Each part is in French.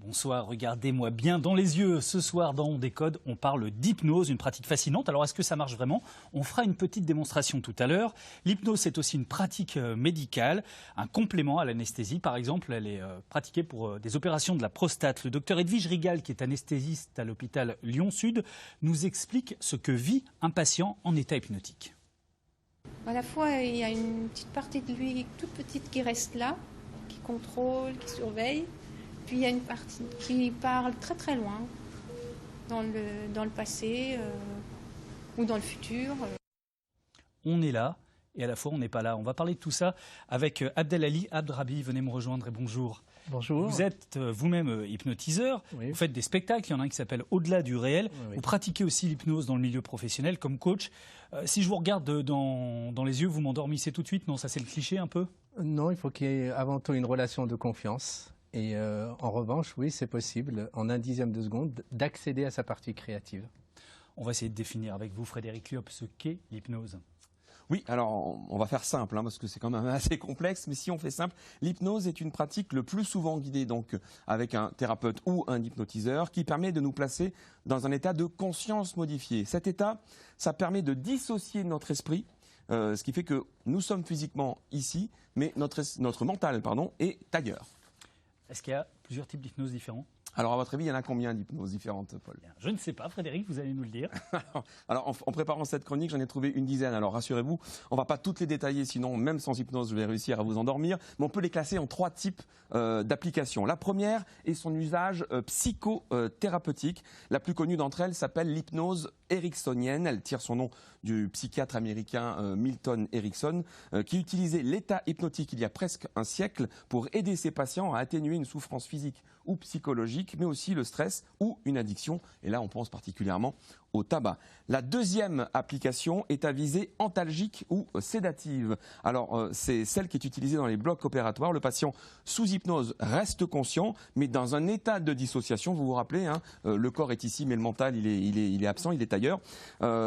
Bonsoir, regardez-moi bien dans les yeux. Ce soir, dans On Décode, on parle d'hypnose, une pratique fascinante. Alors, est-ce que ça marche vraiment? On fera une petite démonstration tout à l'heure. L'hypnose, c'est aussi une pratique médicale, un complément à l'anesthésie. Par exemple, elle est pratiquée pour des opérations de la prostate. Le docteur Edwige Rigal, qui est anesthésiste à l'hôpital Lyon-Sud, nous explique ce que vit un patient en état hypnotique. À la fois, il y a une petite partie de lui toute petite qui reste là, qui contrôle, qui surveille. Puis il y a une partie qui parle très très loin, dans le passé ou dans le futur. On est là et à la fois on n'est pas là. On va parler de tout ça avec Abdelali Abdrabi. Venez me rejoindre et bonjour. Bonjour. Vous êtes vous-même hypnotiseur, oui. Vous faites des spectacles, il y en a un qui s'appelle Au-delà du réel. Oui. Vous pratiquez aussi l'hypnose dans le milieu professionnel comme coach. Si je vous regarde dans les yeux, vous m'endormissez tout de suite? Non, ça c'est le cliché un peu? Non, il faut qu'il y ait avant tout une relation de confiance. Et en revanche, oui, c'est possible, en un dixième de seconde, d'accéder à sa partie créative. On va essayer de définir avec vous, Frédéric Liop, ce qu'est l'hypnose. Oui, alors on va faire simple, parce que c'est quand même assez complexe, mais si on fait simple, l'hypnose est une pratique le plus souvent guidée donc avec un thérapeute ou un hypnotiseur qui permet de nous placer dans un état de conscience modifié. Cet état, ça permet de dissocier notre esprit, ce qui fait que nous sommes physiquement ici, mais notre mental est ailleurs. Est-ce qu'il y a plusieurs types d'hypnose différents? Alors, à votre avis, il y en a combien d'hypnoses différentes, Paul? Je ne sais pas, Frédéric, vous allez nous le dire. Alors, en préparant cette chronique, j'en ai trouvé une dizaine. Alors, rassurez-vous, on ne va pas toutes les détailler, sinon, même sans hypnose, je vais réussir à vous endormir. Mais on peut les classer en trois types d'applications. La première est son usage psychothérapeutique. La plus connue d'entre elles s'appelle l'hypnose ericksonienne. Elle tire son nom du psychiatre américain Milton Erickson, qui utilisait l'état hypnotique il y a presque un siècle pour aider ses patients à atténuer une souffrance physique ou psychologique, mais aussi le stress ou une addiction. Et là, on pense particulièrement au tabac. La deuxième application est à visée antalgique ou sédative. Alors, c'est celle qui est utilisée dans les blocs opératoires. Le patient sous hypnose reste conscient, mais dans un état de dissociation. Vous vous rappelez, le corps est ici, mais le mental, il est absent, il est ailleurs.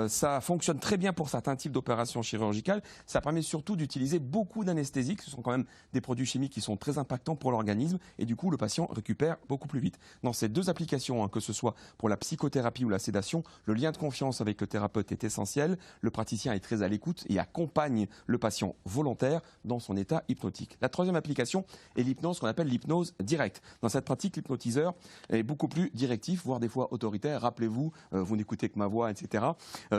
Ça fonctionne très bien pour certains types d'opérations chirurgicales. Ça permet surtout d'utiliser beaucoup d'anesthésiques. Ce sont quand même des produits chimiques qui sont très impactants pour l'organisme. Et du coup, le patient récupère beaucoup plus vite. Dans ces deux applications, que ce soit pour la psychothérapie ou la sédation, le lien de confiance avec le thérapeute est essentiel. Le praticien est très à l'écoute et accompagne le patient volontaire dans son état hypnotique. La troisième application est l'hypnose qu'on appelle l'hypnose directe. Dans cette pratique, l'hypnotiseur est beaucoup plus directif, voire des fois autoritaire. Rappelez-vous, vous n'écoutez que ma voix, etc.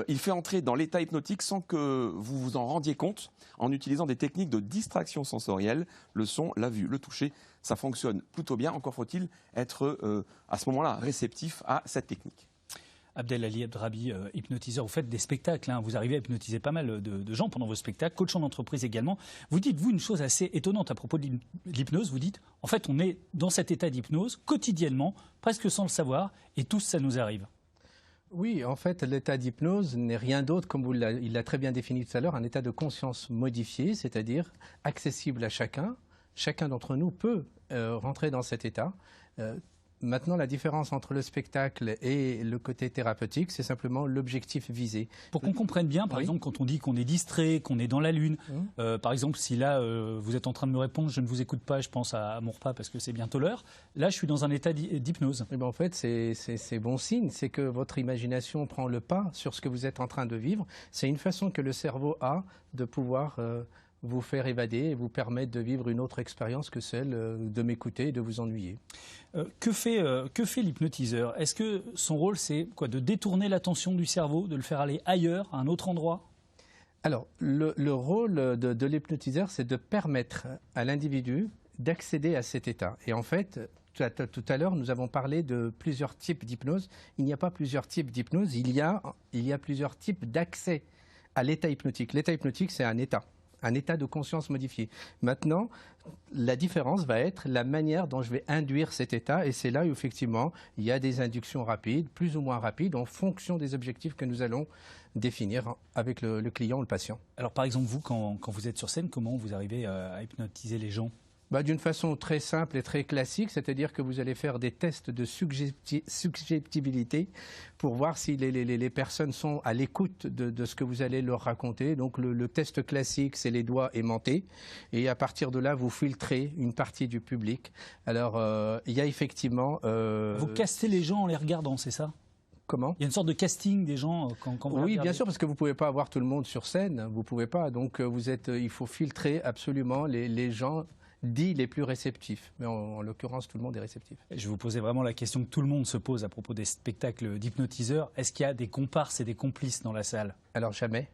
Il fait entrer dans l'état hypnotique sans que vous vous en rendiez compte, en utilisant des techniques de distraction sensorielle, le son, la vue, le toucher. Ça fonctionne plutôt bien. Encore faut-il être à ce moment-là réceptif à cette technique. Abdelali Abdrabi, hypnotiseur, vous faites des spectacles, vous arrivez à hypnotiser pas mal de gens pendant vos spectacles, coach en entreprise également. Vous dites, vous, une chose assez étonnante à propos de l'hypnose, vous dites, en fait, on est dans cet état d'hypnose quotidiennement, presque sans le savoir, et tous, ça nous arrive. Oui, en fait, l'état d'hypnose n'est rien d'autre, comme il l'a très bien défini tout à l'heure, un état de conscience modifié, c'est-à-dire accessible à chacun. Chacun d'entre nous peut rentrer dans cet état. Maintenant, la différence entre le spectacle et le côté thérapeutique, c'est simplement l'objectif visé. Pour qu'on comprenne bien, par exemple, quand on dit qu'on est distrait, qu'on est dans la lune, par exemple, si là, vous êtes en train de me répondre, je ne vous écoute pas, je pense à mon repas parce que c'est bientôt l'heure, là, je suis dans un état d'hypnose. Et ben, en fait, c'est bon signe, c'est que votre imagination prend le pas sur ce que vous êtes en train de vivre. C'est une façon que le cerveau a de pouvoir vous faire évader et vous permettre de vivre une autre expérience que celle de m'écouter et de vous ennuyer. Que fait l'hypnotiseur? Est-ce que son rôle, c'est quoi, de détourner l'attention du cerveau, de le faire aller ailleurs, à un autre endroit? Alors, le rôle de l'hypnotiseur, c'est de permettre à l'individu d'accéder à cet état. Et en fait, tout à l'heure, nous avons parlé de plusieurs types d'hypnose. Il n'y a pas plusieurs types d'hypnose, il y a plusieurs types d'accès à l'état hypnotique. L'état hypnotique, c'est un état de conscience modifié. Maintenant, la différence va être la manière dont je vais induire cet état, et c'est là où effectivement il y a des inductions rapides, plus ou moins rapides, en fonction des objectifs que nous allons définir avec le client ou le patient. Alors par exemple, vous, quand vous êtes sur scène, comment vous arrivez à hypnotiser les gens? D'une façon très simple et très classique, c'est-à-dire que vous allez faire des tests de suggestibilité pour voir si les personnes sont à l'écoute de ce que vous allez leur raconter. Donc le test classique, c'est les doigts aimantés, et à partir de là, vous filtrez une partie du public. Alors, il y a effectivement... Vous castez les gens en les regardant, c'est ça ? Comment ? Il y a une sorte de casting des gens quand vous Oui, regardez. bien sûr, parce que vous ne pouvez pas avoir tout le monde sur scène, vous ne pouvez pas. Donc il faut filtrer absolument les gens dits les plus réceptifs. Mais en l'occurrence, tout le monde est réceptif. Je vous posais vraiment la question que tout le monde se pose à propos des spectacles d'hypnotiseurs. Est-ce qu'il y a des comparses et des complices dans la salle ? Alors jamais.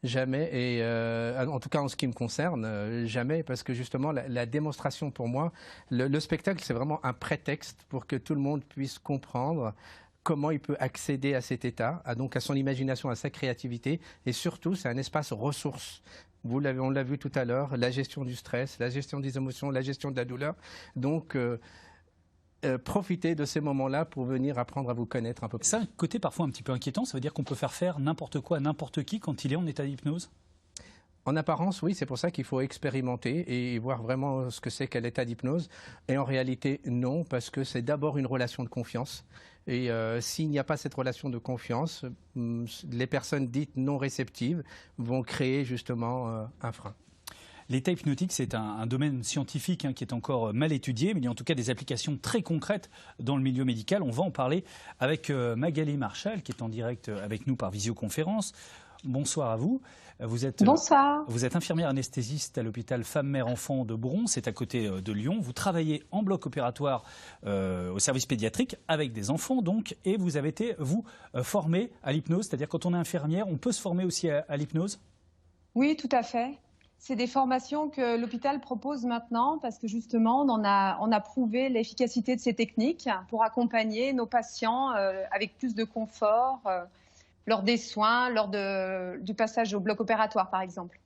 Jamais, et en tout cas en ce qui me concerne, jamais, parce que justement la démonstration pour moi, le spectacle c'est vraiment un prétexte pour que tout le monde puisse comprendre comment il peut accéder à cet état, donc à son imagination, à sa créativité, et surtout c'est un espace ressource. On l'a vu tout à l'heure, la gestion du stress, la gestion des émotions, la gestion de la douleur. Donc profitez de ces moments-là pour venir apprendre à vous connaître un peu plus. C'est un côté parfois un petit peu inquiétant, ça veut dire qu'on peut faire n'importe quoi à n'importe qui quand il est en état d'hypnose ? En apparence, oui, c'est pour ça qu'il faut expérimenter et voir vraiment ce que c'est qu'un état d'hypnose. Et en réalité, non, parce que c'est d'abord une relation de confiance. Et s'il n'y a pas cette relation de confiance, les personnes dites non réceptives vont créer justement un frein. L'état hypnotique, c'est un domaine scientifique qui est encore mal étudié, mais il y a en tout cas des applications très concrètes dans le milieu médical. On va en parler avec Magali Marchal, qui est en direct avec nous par visioconférence. Bonsoir à vous. Bonsoir. Vous êtes infirmière anesthésiste à l'hôpital Femmes-Mères-Enfants de Bron, c'est à côté de Lyon. Vous travaillez en bloc opératoire au service pédiatrique avec des enfants, donc, et vous avez été, formée à l'hypnose, c'est-à-dire quand on est infirmière, on peut se former aussi à l'hypnose ? Oui, tout à fait. C'est des formations que l'hôpital propose maintenant parce que justement, on a prouvé l'efficacité de ces techniques pour accompagner nos patients avec plus de confort lors des soins, lors du passage au bloc opératoire, par exemple.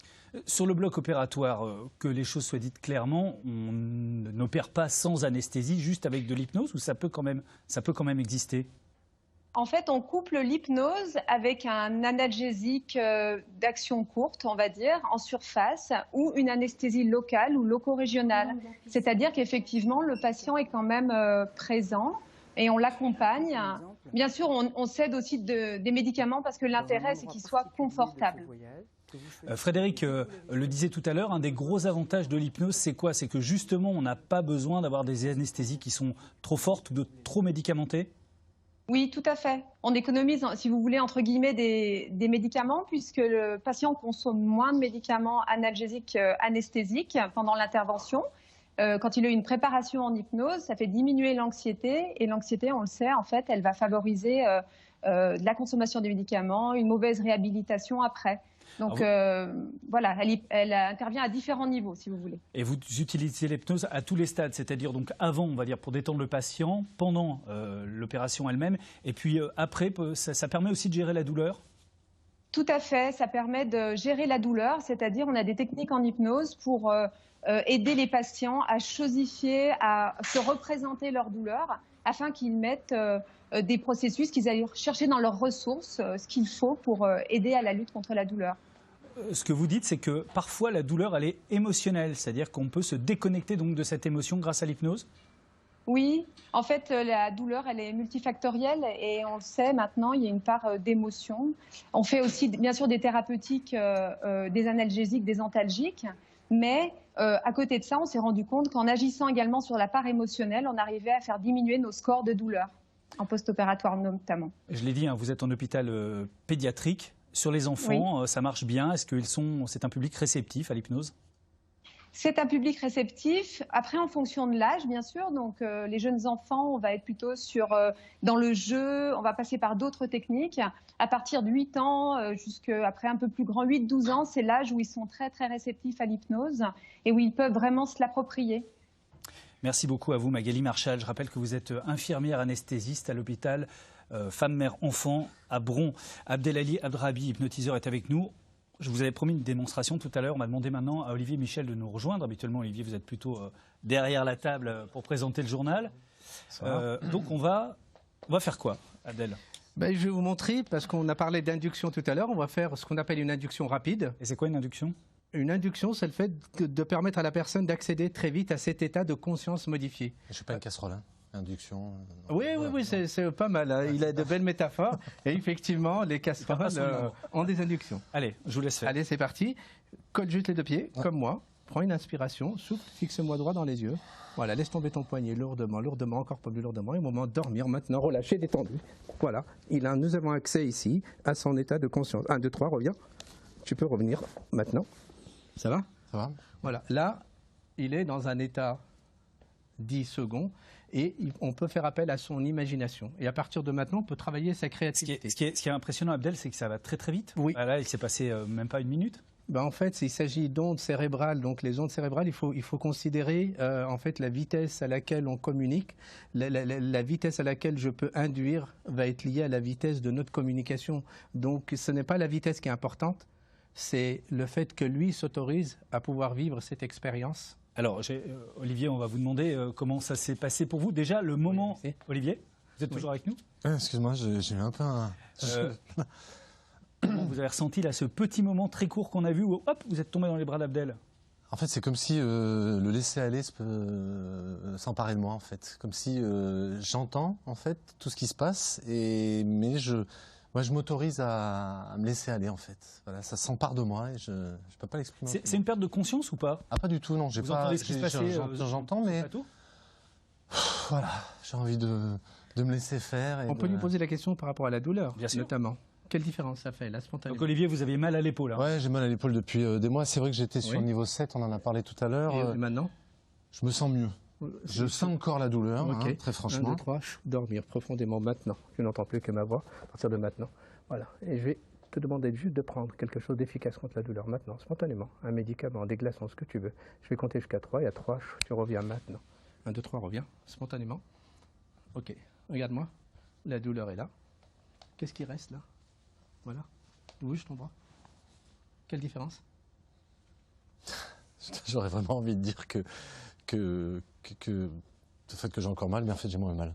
Sur le bloc opératoire, que les choses soient dites clairement, on n'opère pas sans anesthésie, juste avec de l'hypnose, ou ça peut quand même exister ? En fait, on couple l'hypnose avec un analgésique d'action courte, on va dire, en surface, ou une anesthésie locale ou loco-régionale. C'est-à-dire qu'effectivement, le patient est quand même présent et on l'accompagne. Bien sûr, on cède aussi des médicaments parce que l'intérêt, c'est qu'il soit confortable. Frédéric le disait tout à l'heure, un des gros avantages de l'hypnose, c'est quoi ? C'est que justement, on n'a pas besoin d'avoir des anesthésies qui sont trop fortes ou trop médicamentées ? Oui, tout à fait. On économise, si vous voulez, entre guillemets, des médicaments puisque le patient consomme moins de médicaments analgésiques anesthésiques pendant l'intervention. Quand il a une préparation en hypnose, ça fait diminuer l'anxiété. Et l'anxiété, on le sait, en fait, elle va favoriser de la consommation des médicaments, une mauvaise réhabilitation après. Donc voilà, elle intervient à différents niveaux, si vous voulez. Et vous utilisez l'hypnose à tous les stades, c'est-à-dire donc avant, on va dire, pour détendre le patient, pendant l'opération elle-même, et puis après, ça permet aussi de gérer la douleur ? Tout à fait, ça permet de gérer la douleur, c'est-à-dire on a des techniques en hypnose pour aider les patients à chosifier, à se représenter leur douleur, afin qu'ils mettent des processus qu'ils aillent chercher dans leurs ressources, ce qu'il faut pour aider à la lutte contre la douleur. Ce que vous dites, c'est que parfois la douleur, elle est émotionnelle, c'est-à-dire qu'on peut se déconnecter donc de cette émotion grâce à l'hypnose ? Oui, en fait, la douleur, elle est multifactorielle et on le sait maintenant, il y a une part d'émotion. On fait aussi, bien sûr, des thérapeutiques, des analgésiques, des antalgiques, mais à côté de ça, on s'est rendu compte qu'en agissant également sur la part émotionnelle, on arrivait à faire diminuer nos scores de douleur, en post-opératoire notamment. Je l'ai dit, vous êtes en hôpital pédiatrique. Sur les enfants, oui. Ça marche bien. Est-ce que c'est un public réceptif à l'hypnose ? C'est un public réceptif. Après, en fonction de l'âge, bien sûr. Donc, les jeunes enfants, on va être plutôt dans le jeu. On va passer par d'autres techniques. À partir de 8 ans, jusqu'après un peu plus grand, 8-12 ans, c'est l'âge où ils sont très, très réceptifs à l'hypnose et où ils peuvent vraiment se l'approprier. Merci beaucoup à vous, Magali Marchal. Je rappelle que vous êtes infirmière anesthésiste à l'hôpital Femmes-Mères-Enfants à Bron. Abdelali Abdrabi, hypnotiseur, est avec nous. Je vous avais promis une démonstration tout à l'heure. On m'a demandé maintenant à Olivier Michel de nous rejoindre. Habituellement, Olivier, vous êtes plutôt derrière la table pour présenter le journal. Donc, on va faire quoi, Abdel ? Je vais vous montrer, parce qu'on a parlé d'induction tout à l'heure, on va faire ce qu'on appelle une induction rapide. Et c'est quoi une induction ? Une induction, c'est le fait de permettre à la personne d'accéder très vite à cet état de conscience modifié. Je suis pas une casserole, hein. Induction. Oui, c'est pas mal. Hein. Il a de belles métaphores. Et effectivement, les casseroles ont des inductions. Allez, je vous laisse faire. Allez, c'est parti. Colle juste les deux pieds, comme moi. Prends une inspiration, souffle, fixe-moi droit dans les yeux. Voilà, laisse tomber ton poignet lourdement, lourdement, encore plus lourdement. Et au moment de dormir, maintenant, relâché, détendu. Voilà, nous avons accès ici à son état de conscience. 1, 2, 3, reviens. Tu peux revenir maintenant. Ça va? Ça va. Voilà, là, il est dans un état 10 secondes et on peut faire appel à son imagination. Et à partir de maintenant, on peut travailler sa créativité. Ce qui est impressionnant, Abdel, c'est que ça va très très vite. Oui. Là, il s'est passé même pas une minute. En fait, il s'agit d'ondes cérébrales. Donc, les ondes cérébrales, il faut considérer en fait la vitesse à laquelle on communique. La vitesse à laquelle je peux induire va être liée à la vitesse de notre communication. Donc, ce n'est pas la vitesse qui est importante, c'est le fait que lui s'autorise à pouvoir vivre cette expérience. Alors, Olivier, on va vous demander comment ça s'est passé pour vous. Déjà, le moment... Oui, Olivier, vous êtes toujours avec nous? Excuse-moi, j'ai eu un peu un... Comment vous avez ressenti là, ce petit moment très court qu'on a vu où hop, vous êtes tombé dans les bras d'Abdel? En fait, c'est comme si le laisser-aller s'emparait de moi, en fait. Comme si j'entends, en fait, tout ce qui se passe, mais moi, je m'autorise à me laisser aller, en fait. Voilà, ça s'empare de moi et je ne peux pas l'exprimer. C'est une perte de conscience ou pas? Ah, pas du tout, non. Vous entendez ce qui se passait? J'entends, mais voilà, j'ai envie de me laisser faire. On peut lui poser la question par rapport à la douleur, bien sûr, notamment. Quelle différence ça fait, la spontanéité? Donc Olivier, vous aviez mal à l'épaule. Hein. Ouais, j'ai mal à l'épaule depuis des mois. C'est vrai que j'étais sur le niveau 7, on en a parlé tout à l'heure. Et maintenant? Je me sens mieux. Je sens encore la douleur, okay. Très franchement. 1, 2, 3, dormir profondément maintenant. Tu n'entends plus que ma voix à partir de maintenant. Voilà. Et je vais te demander juste de prendre quelque chose d'efficace contre la douleur maintenant, spontanément. Un médicament, des glaçons, ce que tu veux. Je vais compter jusqu'à 3 et à 3, tu reviens maintenant. 1, 2, 3, reviens spontanément. Ok. Regarde-moi. La douleur est là. Qu'est-ce qui reste là? Voilà. Bouge ton bras. Quelle différence? J'aurais vraiment envie de dire que le fait que j'ai encore mal, mais en fait j'ai moins mal.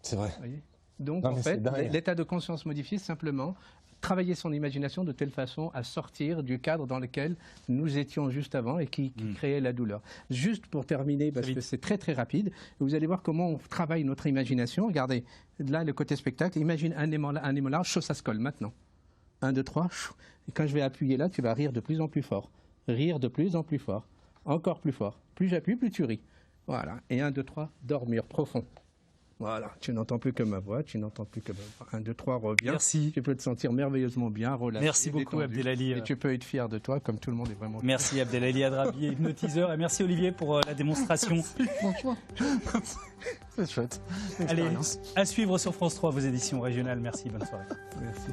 C'est vrai. Voyez. Donc en fait, l'état de conscience modifié, simplement travailler son imagination de telle façon à sortir du cadre dans lequel nous étions juste avant et qui créait la douleur. Juste pour terminer, parce que c'est très très rapide, vous allez voir comment on travaille notre imagination. Regardez, là le côté spectacle, imagine un aimant large, ça se colle maintenant. 1, 2, 3, et quand je vais appuyer là, tu vas rire de plus en plus fort. Rire de plus en plus fort. Encore plus fort. Plus j'appuie, plus tu ris. Voilà. Et 1, 2, 3, dormir profond. Voilà, tu n'entends plus que ma voix, tu n'entends plus que ma voix. 1, 2, 3, reviens. Merci. Tu peux te sentir merveilleusement bien, relaxé. Merci beaucoup, Abdelali. Et tu peux être fier de toi, comme tout le monde est vraiment. Merci, Abdelali Hadrabi, hypnotiseur. Et merci, Olivier, pour la démonstration. C'est chouette. Allez, à suivre sur France 3, vos éditions régionales. Merci, bonne soirée. Merci.